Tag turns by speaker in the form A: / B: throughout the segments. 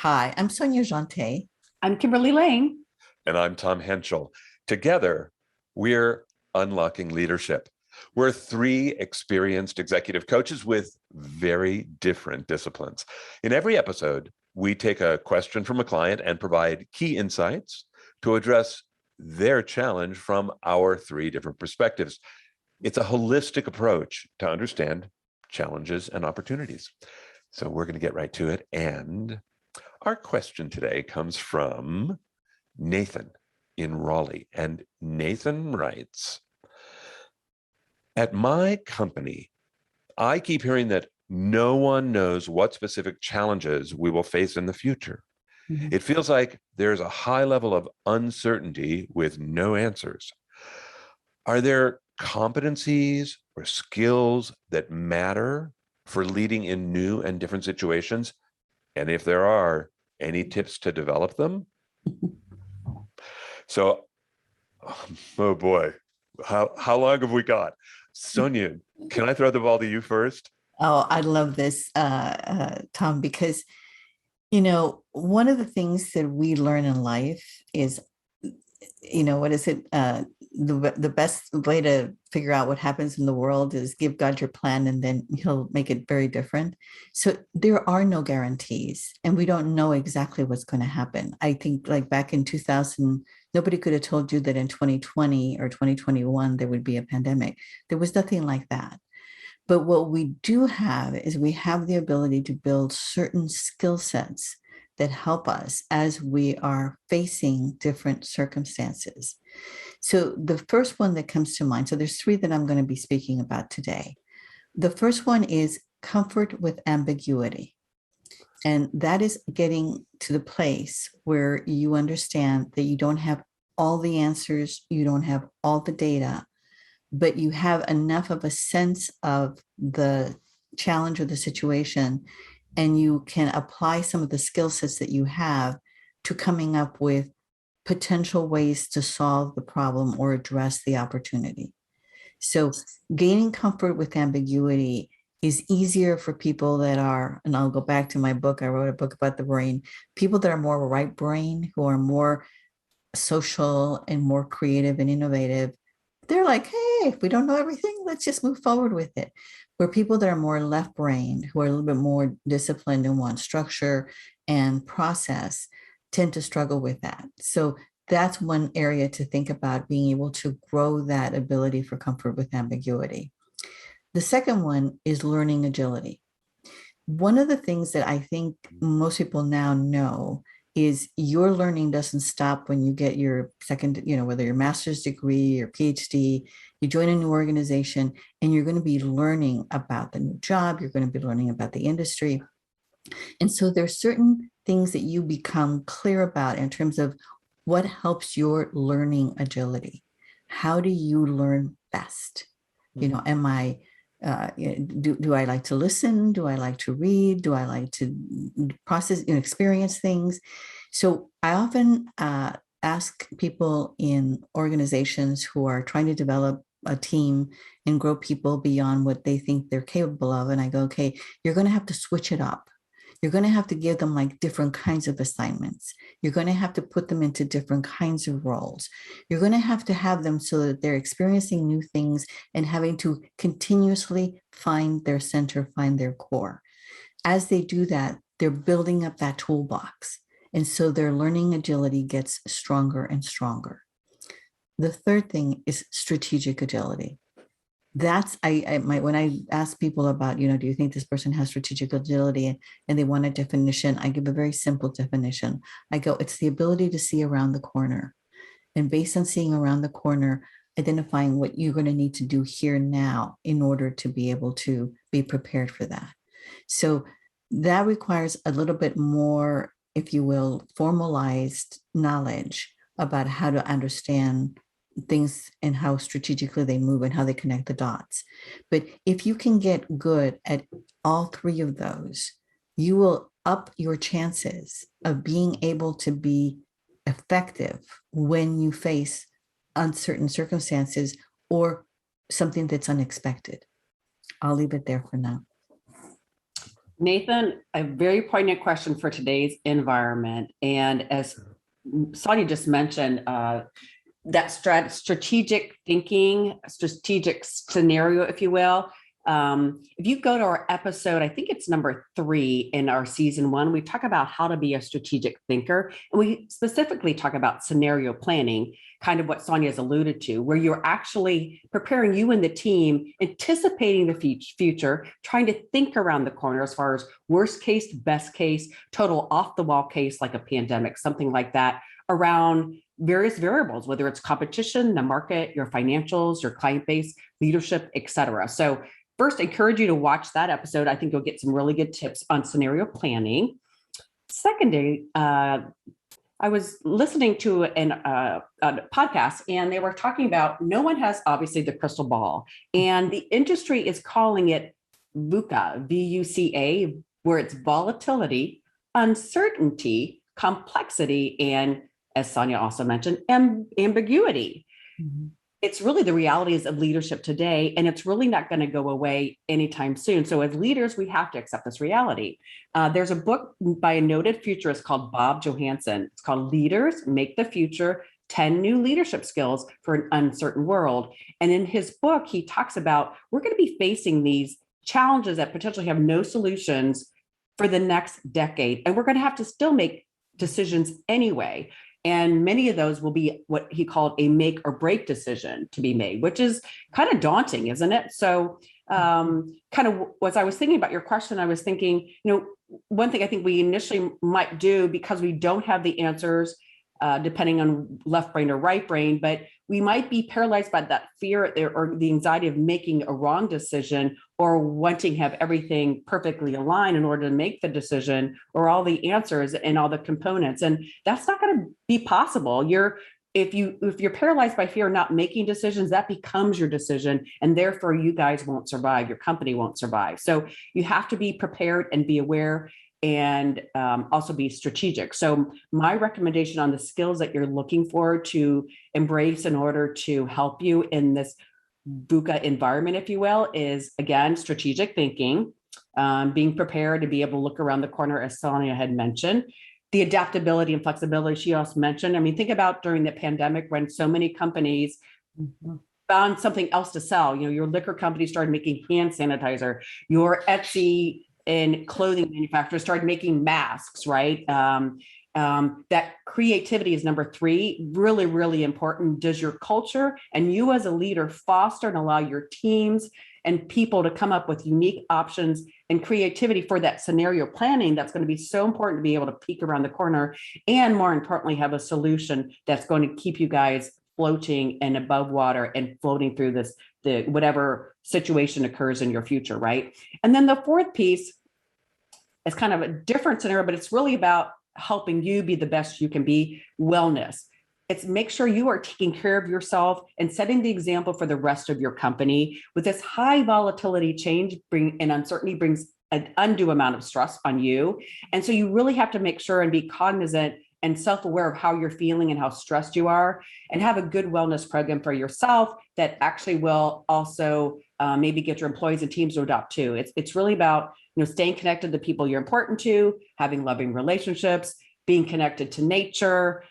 A: Hi, I'm Sonia Jante.
B: I'm Kimberly Lane.
C: And I'm Tom Henschel. Together, we're Unlocking Leadership. We're three experienced executive coaches with very different disciplines. In every episode, we take a question from a client and provide key insights to address their challenge from our three different perspectives. It's a holistic approach to understand challenges and opportunities. So we're going to get right to it. And our question today comes from Nathan in Raleigh. And Nathan writes, at my company, I keep hearing that no one knows what specific challenges we will face in the future. Mm-hmm. It feels like there's a high level of uncertainty with no answers. Are there competencies or skills that matter for leading in new and different situations? And if there are, any tips to develop them? So, oh boy, how long have we got? Sonia, can I throw the ball to you first?
A: Oh, I love this, Tom, because, one of the things that we learn in life is, what is it? The best way to figure out what happens in the world is give God your plan and then he'll make it very different. So there are no guarantees and we don't know exactly what's going to happen. I think like back in 2000, nobody could have told you that in 2020 or 2021, there would be a pandemic. There was nothing like that. But what we do have is we have the ability to build certain skill sets that help us as we are facing different circumstances. So the first one that comes to mind, so there's three that I'm going to be speaking about today. The first one is comfort with ambiguity. And that is getting to the place where you understand that you don't have all the answers, you don't have all the data, but you have enough of a sense of the challenge or the situation, and you can apply some of the skill sets that you have to coming up with potential ways to solve the problem or address the opportunity. So gaining comfort with ambiguity is easier for people that are, and I'll go back to my book, I wrote a book about the brain, people that are more right brain, who are more social and more creative and innovative. They're like, hey, if we don't know everything, let's just move forward with it. Where people that are more left brain, who are a little bit more disciplined and want structure and process, tend to struggle with that. So that's one area to think about, being able to grow that ability for comfort with ambiguity. The second one is learning agility. One of the things that I think most people now know is your learning doesn't stop when you get your second, whether your master's degree or PhD, you join a new organization and you're going to be learning about the new job, you're going to be learning about the industry. And so there's certain things that you become clear about in terms of what helps your learning agility. How do you learn best? Am I do I like to listen? Do I like to read? Do I like to process, experience things? So I often ask people in organizations who are trying to develop a team and grow people beyond what they think they're capable of. And I go, okay, you're going to have to switch it up. You're going to have to give them like different kinds of assignments. You're going to have to put them into different kinds of roles. You're going to have them so that they're experiencing new things and having to continuously find their center, find their core. As they do that, they're building up that toolbox. And so their learning agility gets stronger and stronger. The third thing is strategic agility. That's when I ask people about, do you think this person has strategic agility, and they want a definition, I give a very simple definition. I go, it's the ability to see around the corner. And based on seeing around the corner, identifying what you're going to need to do here now in order to be able to be prepared for that. So that requires a little bit more, if you will, formalized knowledge about how to understand things and how strategically they move and how they connect the dots. But if you can get good at all three of those, you will up your chances of being able to be effective when you face uncertain circumstances or something that's unexpected. I'll leave it there for now.
B: Nathan, a very poignant question for today's environment. And as Sonia just mentioned, that strategic thinking, strategic scenario, if you will. If you go to our episode, I think it's number 3 in our season 1, we talk about how to be a strategic thinker. And we specifically talk about scenario planning, kind of what Sonia has alluded to, where you're actually preparing you and the team, anticipating the future, trying to think around the corner as far as worst case, best case, total off the wall case, like a pandemic, something like that, around various variables, whether it's competition, the market, your financials, your client base, leadership, et cetera. So first, I encourage you to watch that episode. I think you'll get some really good tips on scenario planning. Secondly, I was listening to a podcast, and they were talking about no one has obviously the crystal ball, and the industry is calling it VUCA, V-U-C-A, where it's volatility, uncertainty, complexity, and as Sonia also mentioned, ambiguity. Mm-hmm. It's really the realities of leadership today, and it's really not going to go away anytime soon. So as leaders, we have to accept this reality. There's a book by a noted futurist called Bob Johansen. It's called Leaders Make the Future, 10 New Leadership Skills for an Uncertain World. And in his book, he talks about we're going to be facing these challenges that potentially have no solutions for the next decade. And we're going to have to still make decisions anyway. And many of those will be what he called a make or break decision to be made, which is kind of daunting, isn't it? So kind of as I was thinking about your question, I was thinking, one thing I think we initially might do, because we don't have the answers, depending on left brain or right brain, but we might be paralyzed by that fear or the anxiety of making a wrong decision, or wanting to have everything perfectly aligned in order to make the decision, or all the answers and all the components. And that's not going to be possible. If you're paralyzed by fear of not making decisions, that becomes your decision, and therefore you guys won't survive, your company won't survive. So you have to be prepared and be aware, and also be strategic. So my recommendation on the skills that you're looking for to embrace in order to help you in this VUCA environment, if you will, is again, strategic thinking, being prepared to be able to look around the corner, as Sonia had mentioned, the adaptability and flexibility she also mentioned. I mean, think about during the pandemic when so many companies found something else to sell. Your liquor company started making hand sanitizer, your Etsy and clothing manufacturers started making masks, right? That creativity is number 3, really, really important. Does your culture and you as a leader foster and allow your teams and people to come up with unique options and creativity for that scenario planning? That's going to be so important to be able to peek around the corner, and more importantly, have a solution that's going to keep you guys floating and above water and floating through the whatever situation occurs in your future, right? And then the 4th piece is kind of a different scenario, but it's really about helping you be the best you can be. Wellness. It's make sure you are taking care of yourself and setting the example for the rest of your company. With this high volatility, change and uncertainty brings an undue amount of stress on you. And so you really have to make sure and be cognizant and self-aware of how you're feeling and how stressed you are, and have a good wellness program for yourself that actually will also maybe get your employees and teams to adopt too. It's really about staying connected to people you're important to, having loving relationships, being connected to nature,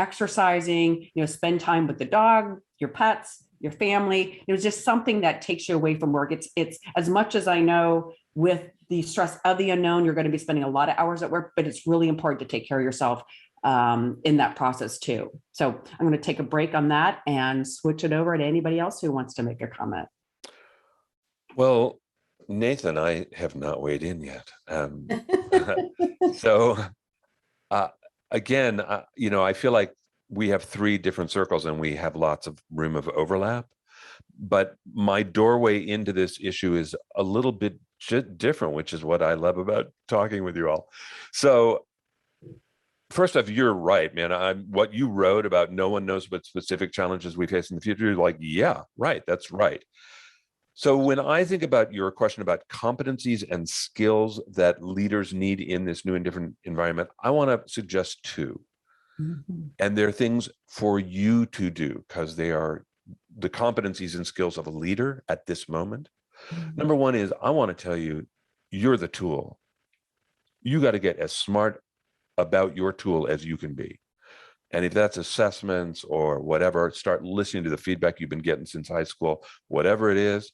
B: exercising, spend time with the dog, your pets, your family. Just something that takes you away from work. It's as much as I know with the stress of the unknown, you're going to be spending a lot of hours at work, but it's really important to take care of yourself in that process too. So I'm going to take a break on that and switch it over to anybody else who wants to make a comment.
C: Well, Nathan, I have not weighed in yet. So again, I feel like we have 3 different circles and we have lots of room of overlap, but my doorway into this issue is a little bit different, which is what I love about talking with you all. So first off, you're right, man. What you wrote about no one knows what specific challenges we face in the future, you're like, yeah, right, that's right. So when I think about your question about competencies and skills that leaders need in this new and different environment, I want to suggest 2. Mm-hmm. And they're things for you to do because they are the competencies and skills of a leader at this moment. Mm-hmm. Number 1 is I want to tell you, you're the tool. You got to get as smart about your tool as you can be. And if that's assessments or whatever, start listening to the feedback you've been getting since high school, whatever it is.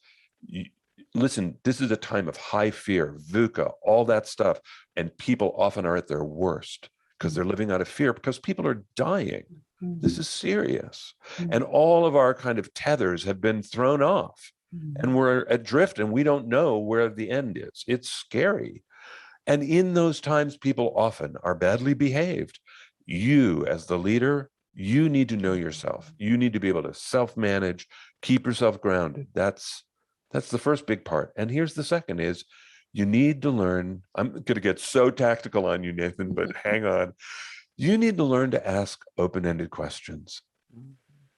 C: Listen, this is a time of high fear, VUCA, all that stuff. And people often are at their worst because they're living out of fear because people are dying. This is serious. And all of our kind of tethers have been thrown off and we're adrift and we don't know where the end is. It's scary. And in those times, people often are badly behaved. You, as the leader, you need to know yourself. You need to be able to self-manage, keep yourself grounded. That's the first big part. And here's the second is you need to learn. I'm going to get so tactical on you, Nathan, but hang on. You need to learn to ask open-ended questions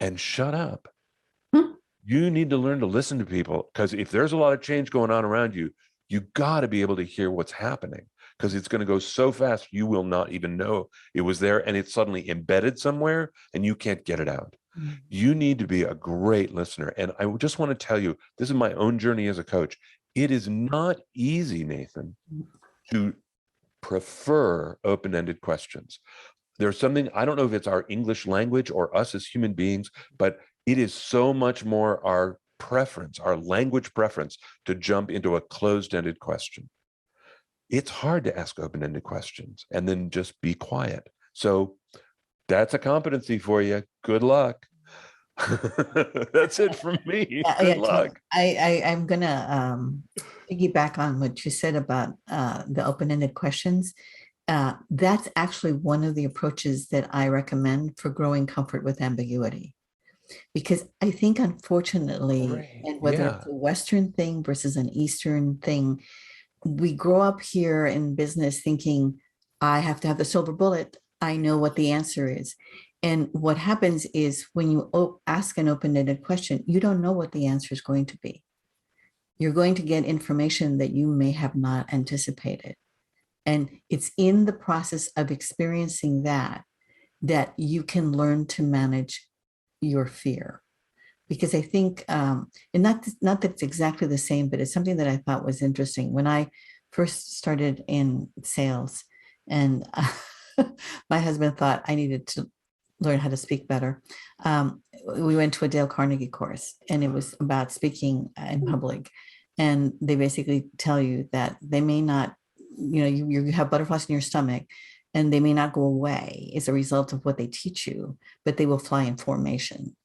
C: and shut up. You need to learn to listen to people because if there's a lot of change going on around you, you got to be able to hear what's happening because it's going to go so fast you will not even know it was there and it's suddenly embedded somewhere and you can't get it out. You need to be a great listener. And I just want to tell you, this is my own journey as a coach. It is not easy, Nathan, to prefer open-ended questions. There's something, I don't know if it's our English language or us as human beings, but it is so much more our preference, our language preference to jump into a closed-ended question. It's hard to ask open-ended questions and then just be quiet. So that's a competency for you. Good luck. That's it from me. Good luck.
A: I'm gonna piggyback on what you said about the open-ended questions. That's actually one of the approaches that I recommend for growing comfort with ambiguity. Because I think, unfortunately, and whether it's a Western thing versus an Eastern thing, we grow up here in business thinking, I have to have the silver bullet. I know what the answer is. And what happens is when you ask an open-ended question, you don't know what the answer is going to be. You're going to get information that you may have not anticipated. And it's in the process of experiencing that you can learn to manage your fear. Because I think, and not that it's exactly the same, but it's something that I thought was interesting. When I first started in sales and my husband thought I needed to learn how to speak better, we went to a Dale Carnegie course and it was about speaking in public. And they basically tell you that they may not, you have butterflies in your stomach and they may not go away as a result of what they teach you, but they will fly in formation.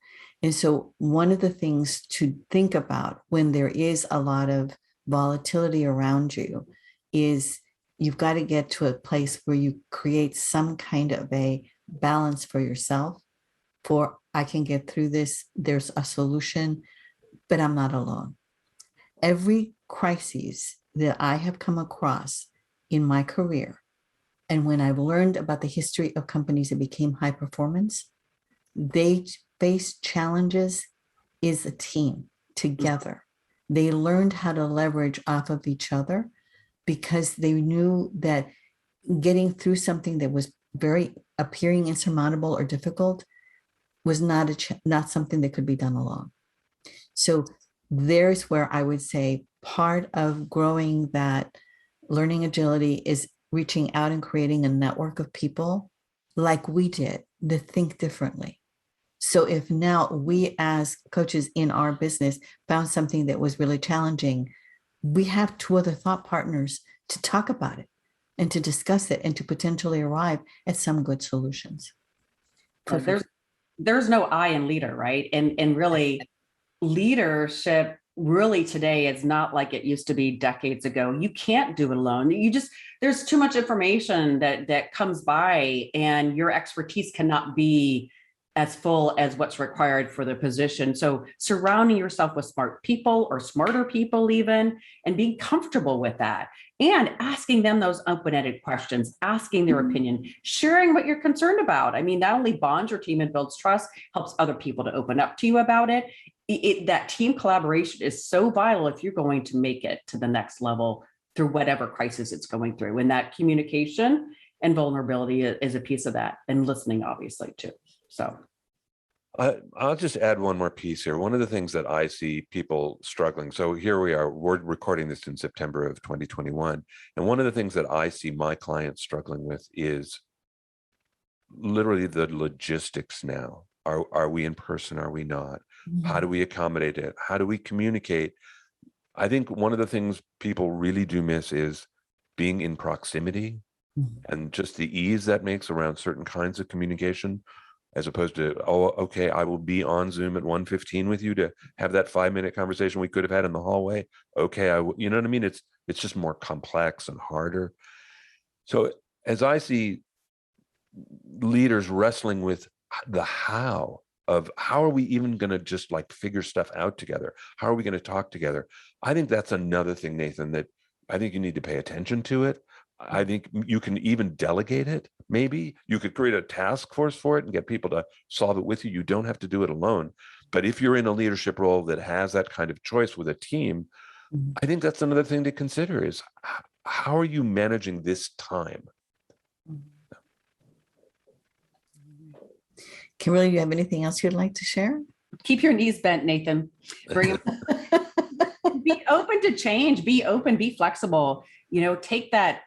A: And so one of the things to think about when there is a lot of volatility around you is you've got to get to a place where you create some kind of a balance for yourself for I can get through this. There's a solution, but I'm not alone. Every crisis that I have come across in my career, and when I've learned about the history of companies that became high performance, they face challenges as a team together. They learned how to leverage off of each other because they knew that getting through something that was very appearing insurmountable or difficult was not something that could be done alone. So there's where I would say part of growing that learning agility is reaching out and creating a network of people like we did that think differently. So if now we as coaches in our business found something that was really challenging, we have two other thought partners to talk about it and to discuss it and to potentially arrive at some good solutions.
B: There's no I in leader, right? And really leadership really today is not like it used to be decades ago. You can't do it alone. There's too much information that comes by and your expertise cannot be as full as what's required for the position. So surrounding yourself with smart people or smarter people even, and being comfortable with that and asking them those open-ended questions, asking their opinion, sharing what you're concerned about. I mean, that only bonds your team and builds trust, helps other people to open up to you about it. That team collaboration is so vital if you're going to make it to the next level through whatever crisis it's going through. And that communication and vulnerability is a piece of that, and listening obviously too. So
C: I'll just add one more piece here. One of the things that I see people struggling. So here we are, we're recording this in September of 2021. And one of the things that I see my clients struggling with is literally the logistics now. Are we in person? Are we not? How do we accommodate it? How do we communicate? I think one of the things people really do miss is being in proximity and just the ease that makes around certain kinds of communication, as opposed to, oh, okay, I will be on Zoom at 1:15 with you to have that 5-minute conversation we could have had in the hallway. Okay, you know what I mean? It's just more complex and harder. So as I see leaders wrestling with the how are we even going to just like figure stuff out together? How are we going to talk together? I think that's another thing, Nathan, that I think you need to pay attention to it. I think you can even delegate it. Maybe you could create a task force for it and get people to solve it with you. You don't have to do it alone. But if you're in a leadership role that has that kind of choice with a team, I think that's another thing to consider is how are you managing this time?
A: Kimberly, do you have anything else you'd like to share?
B: Keep your knees bent, Nathan. Bring be open to change, be open, be flexible, take that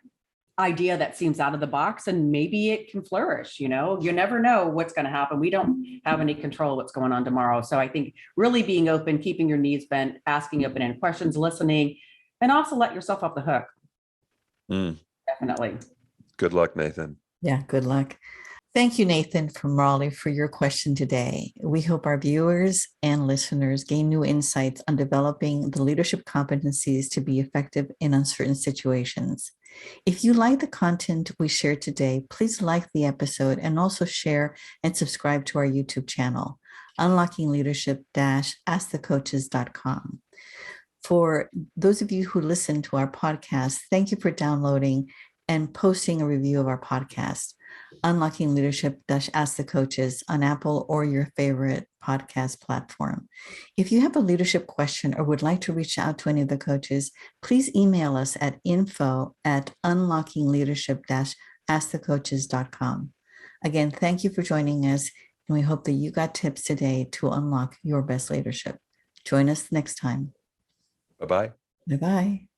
B: idea that seems out of the box and maybe it can flourish. You never know what's going to happen. We don't have any control of what's going on tomorrow. So I think really being open, keeping your knees bent, asking open-ended questions, listening, and also let yourself off the hook. Definitely.
C: Good luck, Nathan.
A: Yeah, good luck. Thank you, Nathan from Raleigh, for your question today. We hope our viewers and listeners gain new insights on developing the leadership competencies to be effective in uncertain situations. If you like the content we shared today, please like the episode and also share and subscribe to our YouTube channel, Unlocking Leadership-askthecoaches.com. For those of you who listen to our podcast, thank you for downloading and posting a review of our podcast. Unlocking Leadership-Ask the Coaches on Apple or your favorite podcast platform. If you have a leadership question or would like to reach out to any of the coaches, please email us at info@unlockingleadership-askthecoaches.com. Again, thank you for joining us, and we hope that you got tips today to unlock your best leadership. Join us next time.
C: Bye-bye.
A: Bye-bye.